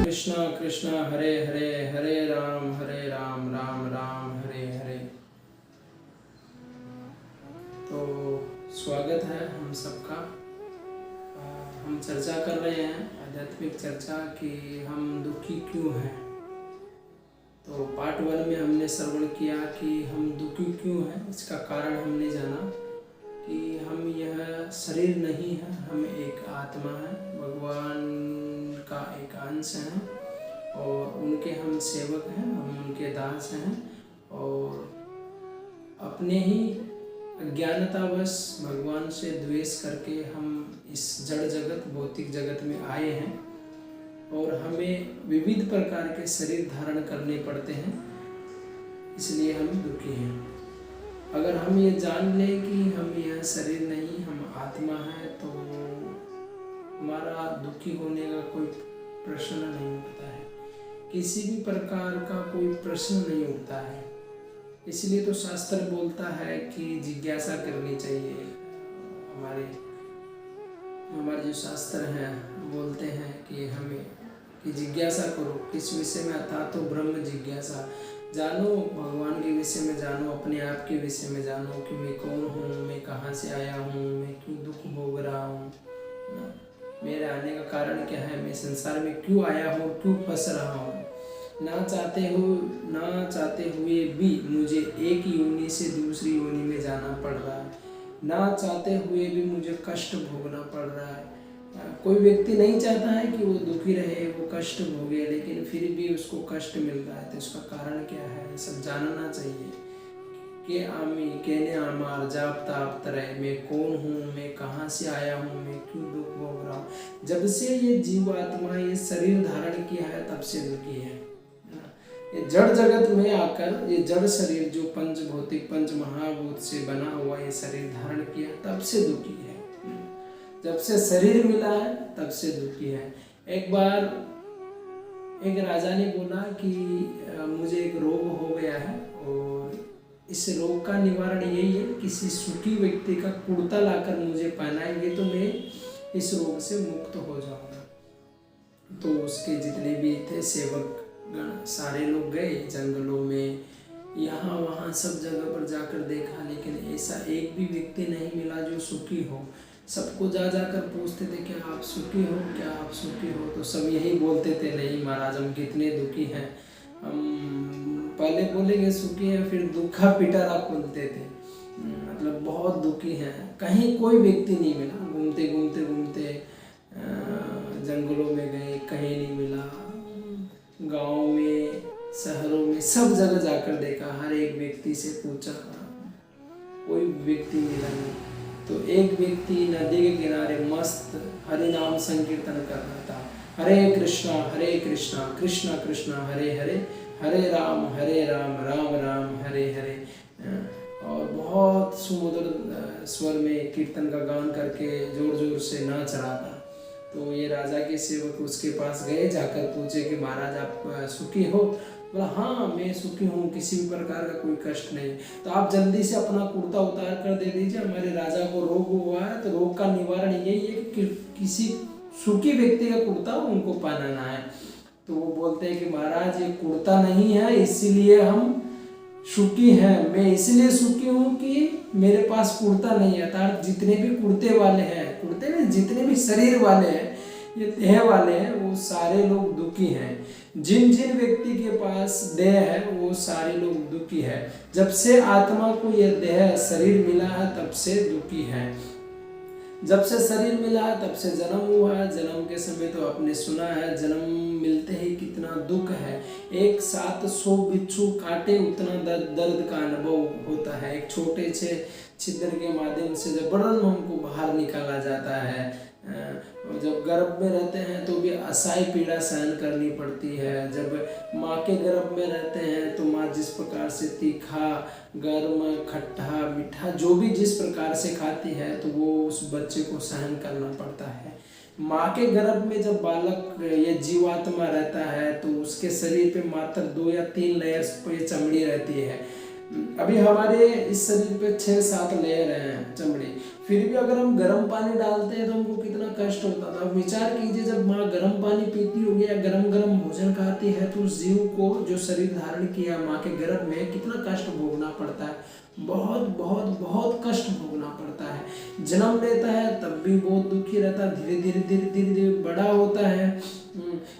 कृष्णा कृष्णा हरे हरे, हरे राम राम राम हरे हरे। तो स्वागत है हम सबका। हम चर्चा कर रहे हैं आध्यात्मिक चर्चा कि हम दुखी क्यों हैं। तो पार्ट 1 में हमने श्रवण किया कि हम दुखी क्यों हैं। इसका कारण हमने जाना कि हम यह शरीर नहीं है, हम एक आत्मा है, भगवान का एक अंश हैं और उनके हम सेवक हैं, हम उनके दास हैं और अपने ही अज्ञानतावश भगवान से द्वेष करके हम इस जड़ जगत भौतिक जगत में आए हैं और हमें विविध प्रकार के शरीर धारण करने पड़ते हैं, इसलिए हम दुखी हैं। अगर हम ये जान लें कि हम यह शरीर नहीं, हम आत्मा है, तो हमारा दुखी होने का कोई प्रश्न नहीं उठता है, किसी भी प्रकार का कोई प्रश्न नहीं उठता है। इसलिए तो शास्त्र बोलता है कि जिज्ञासा करनी चाहिए। हमारे जो शास्त्र हैं बोलते हैं कि हमें कि जिज्ञासा करो किस विषय में, अर्थात तो ब्रह्म जिज्ञासा। जानो भगवान के विषय में, जानो अपने आप के विषय में, जानो कि मैं कौन हूँ, मैं कहाँ से आया हूँ, मैं क्यों दुख भोग रहा हूँ, मेरे आने का कारण क्या है, मैं संसार में क्यों आया हूँ, क्यों फंस रहा हूँ। ना चाहते हुए भी मुझे एक योनि से दूसरी योनि में जाना पड़ रहा है, ना चाहते हुए भी मुझे कष्ट भोगना पड़ रहा है। कोई व्यक्ति नहीं चाहता है कि वो दुखी रहे, वो कष्ट भोगे, लेकिन फिर भी उसको कष्ट मिल रहा है, तो इसका कारण क्या है, ये सब जानना चाहिए। के आमी केने आमार जाप ताप तरह, मैं कौन हूँ, मैं कहाँ से आया हूँ, मैं क्यों दुख भोग रहा हूँ। जब से ये जीवात्मा ये शरीर धारण किया है तब से दुखी है। ये जड़ जगत में आकर ये जड़ शरीर जो पंच भौतिक पंच महाभूत से बना हुआ ये शरीर धारण किया तब से दुखी है। जब से शरीर मिला है तब से दुखी है। एक बार एक राजा ने बोला कि मुझे एक रोग हो गया है और इस रोग का निवारण यही है, किसी सुखी व्यक्ति का कुर्ता लाकर मुझे पहनाएंगे तो मैं इस रोग से मुक्त हो जाऊंगा। तो उसके जितने भी थे सेवक सारे लोग गए जंगलों में, यहाँ वहाँ सब जगह पर जाकर देखा, लेकिन ऐसा एक भी व्यक्ति नहीं मिला जो सुखी हो। सबको जाकर पूछते थे क्या आप सुखी हो, क्या आप सुखी हो, तो सब यही बोलते थे नहीं महाराज हम कितने दुखी हैं। हम पहले बोलेंगे सुखी हैं, फिर दुखा पिटारा बोलते थे, मतलब बहुत दुखी हैं। कहीं कोई व्यक्ति नहीं मिला, घूमते जंगलों में गए, कहीं नहीं मिला, गाँव में शहरों में सब जगह जाकर देखा, हर एक व्यक्ति से पूछा, कोई व्यक्ति मिला नहीं। तो एक व्यक्ति नदी के किनारे मस्त हरि नाम संकीर्तन कर रहा था, हरे कृष्णा कृष्णा कृष्णा हरे हरे, हरे राम राम राम हरे हरे, और बहुत सुमधुर स्वर में कीर्तन का गान करके जोर जोर से नाच रहा था। तो ये राजा के सेवक उसके पास गए, जाकर पूछे कि महाराज आप सुखी हो। बोला हाँ मैं सुखी हूँ, किसी भी प्रकार का कोई कष्ट नहीं। तो आप जल्दी से अपना कुर्ता उतार कर दे दीजिए, हमारे राजा को रोग हुआ है, तो रोग का निवारण यही है कि किसी सुखी व्यक्ति का कुर्ता उनको पहनाना है। तो वो बोलते हैं कि महाराज ये कुर्ता नहीं है, इसीलिए हम सुखी हैं। मैं इसलिए सुखी हूँ कि मेरे पास कुर्ता नहीं है, अर्थात जितने भी कुर्ते वाले हैं, कुर्ते में जितने भी शरीर वाले हैं, ये देह वाले हैं, वो सारे लोग दुखी हैं। जिन जिन व्यक्ति के पास देह है वो सारे लोग दुखी है। जब से आत्मा को यह देह शरीर मिला है तब से दुखी है। जब से शरीर मिला है तब से जन्म हुआ है। जन्म के समय तो आपने सुना है, जन्म मिलते ही कितना दुख है। एक साथ 100 बिच्छू काटे उतना दर्द का अनुभव होता है। एक छोटे से छिद्र के माध्यम से जब बड़न हमको बाहर निकाला जाता है, जब गर्भ में रहते हैं तो भी असहाय पीड़ा सहन करनी पड़ती है। जब माँ के गर्भ में रहते हैं तो माँ जिस प्रकार से तीखा, गर्म, खट्टा, मीठा जो भी जिस प्रकार से खाती है तो वो उस बच्चे को सहन करना पड़ता है। माँ के गर्भ में जब बालक या जीवात्मा रहता है तो उसके शरीर पे मात्र 2 या 3 लेयर्स पे चमड़ी रहती है। अभी हमारे इस शरीर पे 6-7 लेयर हैं चमड़ी, फिर भी अगर हम गर्म पानी डालते हैं तो हमको कितना कष्ट होता था। विचार कीजिए, जब माँ गर्म पानी पीती होगी या गरम गरम भोजन खाती है तो उस जीव को जो शरीर धारण किया माँ के गर्भ में कितना कष्ट भोगना पड़ता है। बहुत बहुत बहुत कष्ट भोगना पड़ता है। जन्म लेता है तब भी बहुत दुखी रहता है, धीरे धीरे धीरे धीरे धीरे बड़ा होता है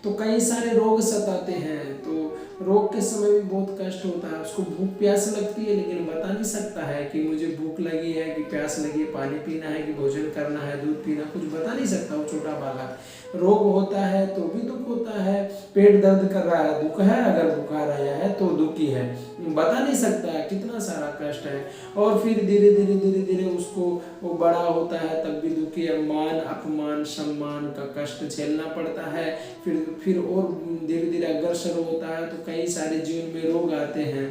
तो कई सारे रोग सताते हैं। तो रोग के समय भी बहुत कष्ट होता है। उसको भूख प्यास लगती है लेकिन बता नहीं सकता है कि मुझे भूख लगी है, कि प्यास लगी है, पानी पीना है, कि भोजन करना है, दूध पीना, कुछ बता नहीं सकता वो छोटा बालक। रोग होता है तो भी दुख होता है, पेट दर्द कर रहा है दुख है, अगर बुखार आया है तो दुखी है, बता नहीं सकता है, कितना सारा कष्ट है। और फिर धीरे धीरे धीरे धीरे उसको वो बड़ा होता है तब भी दुखी है, मान अपमान सम्मान का कष्ट झेलना पड़ता है। फिर और धीरे धीरे अग्रसर होता है तो कई सारे जीवन में रोग आते हैं।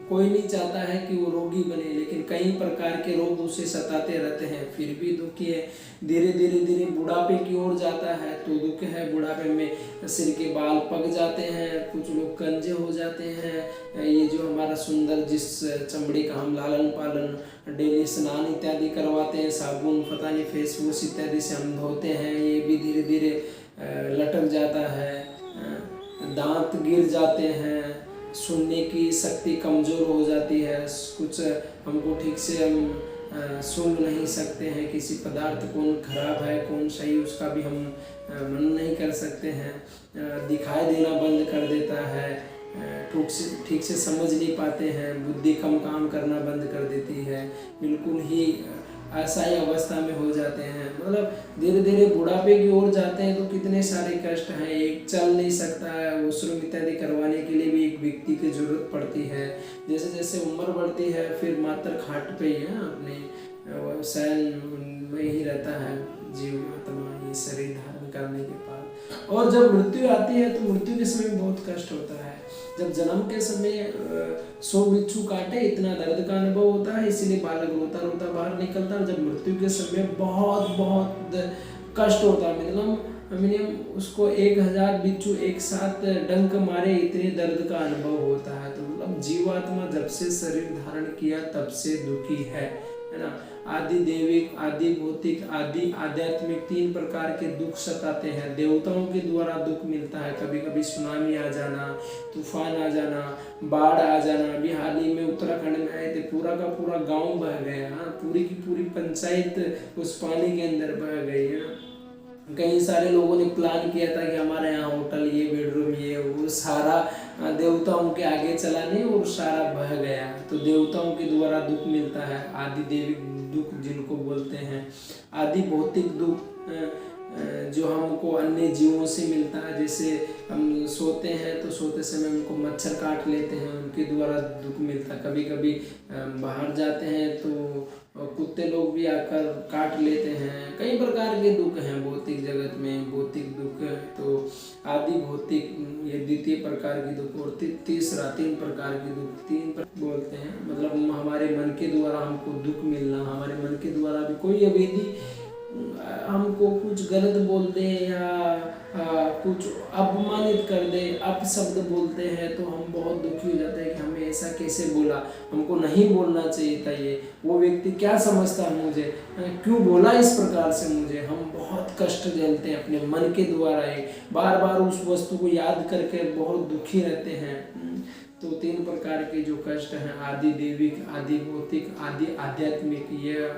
कोई नहीं चाहता है कि वो रोगी बने, लेकिन कई प्रकार के रोग उसे सताते रहते हैं, फिर भी दुखी है। धीरे धीरे धीरे बुढ़ापे की ओर जाता है तो दुख है। बुढ़ापे में सिर के बाल पक जाते हैं, कुछ लोग कंजे हो जाते हैं। ये जो हमारा सुंदर जिस चमड़ी का हम लालन पालन डेली स्नान इत्यादि करवाते हैं, साबुन पता नहीं फेस वॉश इत्यादि से हम धोते हैं, ये भी धीरे धीरे लटक जाता है। दांत गिर जाते हैं, सुनने की शक्ति कमज़ोर हो जाती है, कुछ हमको ठीक से हम सुन नहीं सकते हैं। किसी पदार्थ कौन खराब है कौन सही उसका भी हम मन नहीं कर सकते हैं। दिखाई देना बंद कर देता है, ठीक से समझ नहीं पाते हैं, बुद्धि कम काम करना बंद कर देती है, बिल्कुल ही असहाय अवस्था में हो जाते हैं। मतलब धीरे धीरे बुढ़ापे की ओर जाते हैं तो कितने सारे कष्ट हैं। एक चल नहीं सकता है, वॉशरूम इत्यादि करवाने के लिए भी एक व्यक्ति की जरूरत पड़ती है। जैसे जैसे उम्र बढ़ती है फिर मात्र खाट पे ही है, अपने शयन में ही रहता है जीव आत्मा, ये शरीर धारण करने के बाद। और जब मृत्यु आती है तो मृत्यु के समय बहुत कष्ट होता है। जब जन्म के समय 100 बिच्छू काटे इतना दर्द का अनुभव होता है, इसीलिए बालक रोता रोता बाहर निकलता है। जब मृत्यु के समय बहुत बहुत कष्ट होता है, मतलब मिनिमम उसको 1000 बिच्छू एक साथ डंक मारे इतने दर्द का अनुभव होता है। तो मतलब जीवात्मा जब से शरीर धारण किया तब से दुखी है ना। आदि देविक, आदि भौतिक, आदि आध्यात्मिक 3 प्रकार के दुख सताते हैं। देवताओं के द्वारा दुख मिलता है, कभी कभी सुनामी आ जाना, तूफान आ जाना, बाढ़ आ जाना। अभी हाल ही में उत्तराखंड में आए थे, पूरा का पूरा गांव बह गया, पूरी की पूरी पंचायत उस पानी के अंदर बह गई है। कई सारे लोगों ने प्लान किया था कि हमारे यहाँ होटल, ये बेडरूम, ये वो, सारा देवताओं के आगे चला नहीं और सारा बह गया। तो देवताओं के द्वारा दुख मिलता है, आदि देविक दुख जिनको बोलते हैं। आदि भौतिक दुख जो हमको अन्य जीवों से मिलता है, जैसे हम सोते हैं तो सोते समय उनको मच्छर काट लेते हैं, उनके द्वारा दुख मिलता है। कभी कभी बाहर जाते हैं तो कुत्ते लोग भी आकर काट लेते हैं। कई प्रकार के दुख हैं भौतिक जगत में। भौतिक दुख तो आदि भौतिक ये द्वितीय प्रकार की दुख, और तीसरा 3 प्रकार की दुख, 3 बोलते हैं। मतलब हमारे मन के द्वारा हमको दुख मिलना, हमारे मन के द्वारा भी कोई अवेदी हमको कुछ गलत बोल दे या कुछ अपमानित कर दे, अपशब्द बोलते हैं तो हम बहुत दुखी हो जाते हैं कि हमें ऐसा कैसे बोला, हमको नहीं बोलना चाहिए था, ये वो व्यक्ति क्या समझता है मुझे, क्यों बोला इस प्रकार से मुझे। हम बहुत कष्ट झेलते हैं अपने मन के द्वारा ही, बार बार उस वस्तु को याद करके बहुत दुखी रहते हैं। तो 3 प्रकार के जो कष्ट हैं, आदि देविक, आदि भौतिक, आदि आध्यात्मिक, ये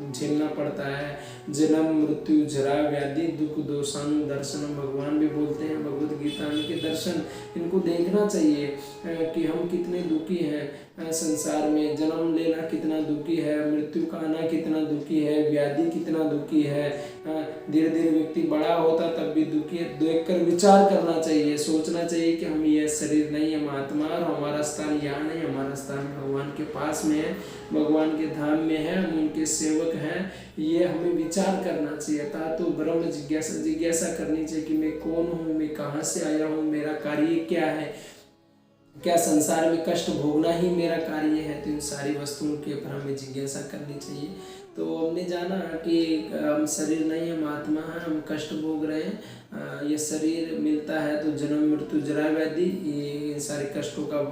झेलना पड़ता है। जन्म मृत्यु जरा व्याधि दुख दोषानु दर्शन, भगवान भी बोलते हैं भगवत गीता में कि दर्शन इनको देखना चाहिए कि हम कितने दुखी हैं। संसार में जन्म लेना कितना दुखी है, मृत्यु का आना कितना दुखी है, व्याधि कितना दुखी है। धीरे धीरे व्यक्ति बड़ा होता तब भी दुखी है। देख कर विचार करना चाहिए, सोचना चाहिए कि हम ये शरीर नहीं, हम आत्मा, और हमारा स्थान यहाँ नहीं, हमारा स्थान भगवान के पास में है, भगवान के धाम में है, हम उनके सेवक हैं। ये हमें विचार करना चाहिए था। तो ब्रह्म जिज्ञासा करनी चाहिए कि मैं कौन हूँ, मैं कहाँ से आया हूँ, मेरा कार्य क्या है, क्या संसार में कष्ट भोगना ही मेरा कार्य है। तो इन सारी वस्तुओं के ऊपर हमें जिज्ञासा करनी चाहिए। तो हमने जाना कि हम शरीर नहीं, हम आत्मा है, हम कष्ट भोग रहे हैं। ये शरीर मिलता है तो जन्म मृत्यु जरा व्याधि, ये सारे कष्टों का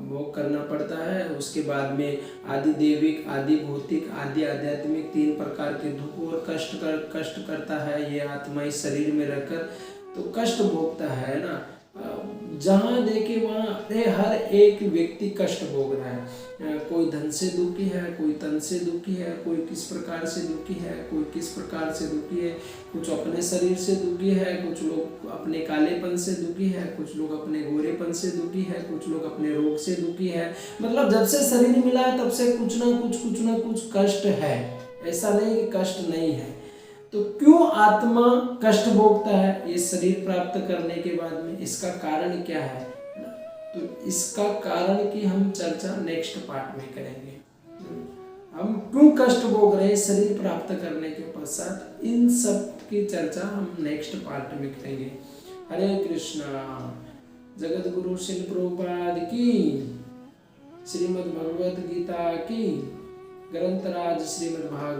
भोग करना पड़ता है। उसके बाद में आदि दैविक, आदि भौतिक, आदि आध्यात्मिक, 3 प्रकार के दुख और कष्ट करता है ये आत्मा इस शरीर में रहकर। तो कष्ट भोगता है ना, जहाँ देखे वहाँ हर एक व्यक्ति कष्ट भोग रहा है। कोई धन से दुखी है, कोई तन से दुखी है, कोई किस प्रकार से दुखी है, कोई किस प्रकार से दुखी है। कुछ अपने शरीर से दुखी है, कुछ लोग अपने कालेपन से दुखी है, कुछ लोग अपने गोरेपन से दुखी है, कुछ लोग अपने रोग से दुखी है। मतलब जब से शरीर मिला है तब से कुछ ना कुछ कष्ट है। ऐसा नहीं कि कष्ट नहीं है। तो क्यों आत्मा कष्ट भोगता है ये शरीर प्राप्त करने के बाद में, इसका कारण क्या है? तो इसका कारण की हम चर्चा नेक्स्ट पार्ट में करेंगे। हम क्यों कष्ट भोग रहे हैं शरीर प्राप्त करने के पश्चात, इन सब की चर्चा हम नेक्स्ट पार्ट में करेंगे। हरे कृष्णा। जगत गुरु श्रील प्रभुपाद की, श्रीमद् भगवद गीता की, ग्रंथराज श्रीमद् भागवत।